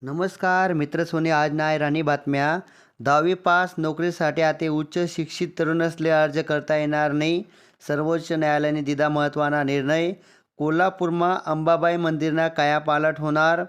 नमस्कार मित्र सोनी आज नाही राणी बातम्या 10वी पास नोकरीसाठी आता उच्च शिक्षित तरुण असले अर्ज करता येणार नाही. सर्वोच्च न्यायालयाने दिला महत्त्वाचा निर्णय. कोल्हापूरमा अंबाबाई मंदिरना कायापालट होणार.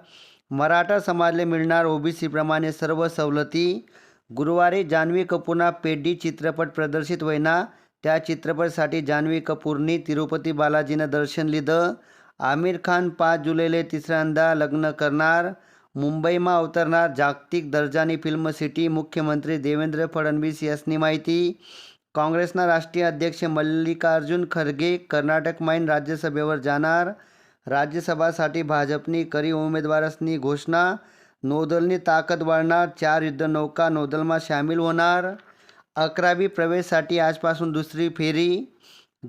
मराठा समाजले मिळणार ओबीसी प्रमाणे सर्व सवलती. गुरुवारी जान्हवी कपूरना पेड्डी चित्रपट प्रदर्शित होईना. त्या चित्रपटासाठी जान्हवी कपूरनी तिरुपती बालाजीनं दर्शन लिधं. आमिर खान 5 जुलैले तिसऱ्यांदा लग्न करणार. मुंबईमा अवतरणार जागतिक दर्जानी फिल्म सिटी. मुख्यमंत्री देवेंद्र फडणवीस यांनी माहिती. काँग्रेसना राष्ट्रीय अध्यक्ष मल्लिकार्जुन खरगे कर्नाटकमाईन राज्यसभेवर जाणार. राज्यसभासाठी भाजपनी करी उमेदवारांनी घोषणा. नौदलनी ताकद वाढणार. 4 युद्धनौका नौदलमा सामील होणार. 11वी प्रवेशसाठी आजपासून दुसरी फेरी.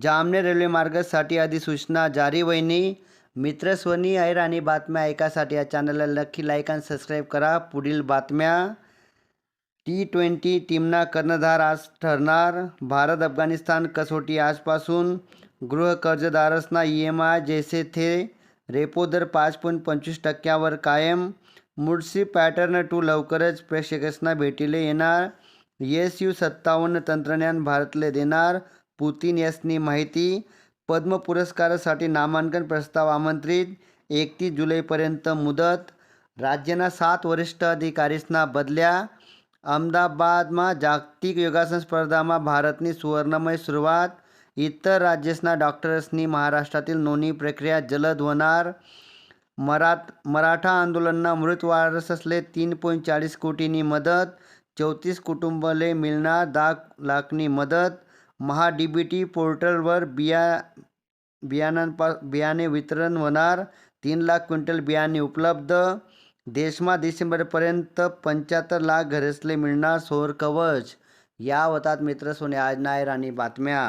जामनेर रेल्वे मार्गासाठी अधिसूचना जारी व्हायनी. मित्र सोनी आहे आणि बातम्या ऐकासाठी या चॅनलला नक्की लाईक आणि सबस्क्राईब करा. पुढील बातम्या. T20 टीमना कर्णधार आज ठरणार. भारत अफगाणिस्तान कसोटी आजपासून. गृहकर्जदारसना EMI जैसे थे. रेपो दर 5.25% कायम. मुळशी पॅटर्न 2 लवकरच प्रेक्षकांना भेटीले येणार. Su-57 तंत्रज्ञान भारतले देणार. पुतीन यांनी माहिती. पद्म पुरस्कारासाठी नामांकन प्रस्ताव आमंत्रित. 31 जुलैपर्यंत मुदत. राज्यना 7 वरिष्ठ अधिकारीसना बदल्या. अहमदाबादमा जागतिक योगासन स्पर्धामा भारतनी सुवर्णमय सुरुवात. इतर राज्यसना डॉक्टर्सनी महाराष्ट्रातील नोंदणी प्रक्रिया जलद होणार. मराठा आंदोलनना मृत वारसले 3.40 कोटींनी मदत. 34 कुटुंबले मिळणार 10 लाखनी मदत. महा-DBT पोर्टलवर बियाणे वितरण होणार. 3 लाख क्विंटल बियाणे उपलब्ध. देशमा डिसेंबरपर्यंत 75 लाख घरेसले मिळणार सौर कवच. या होतात मित्र सोने आज नाही राणी बातम्या.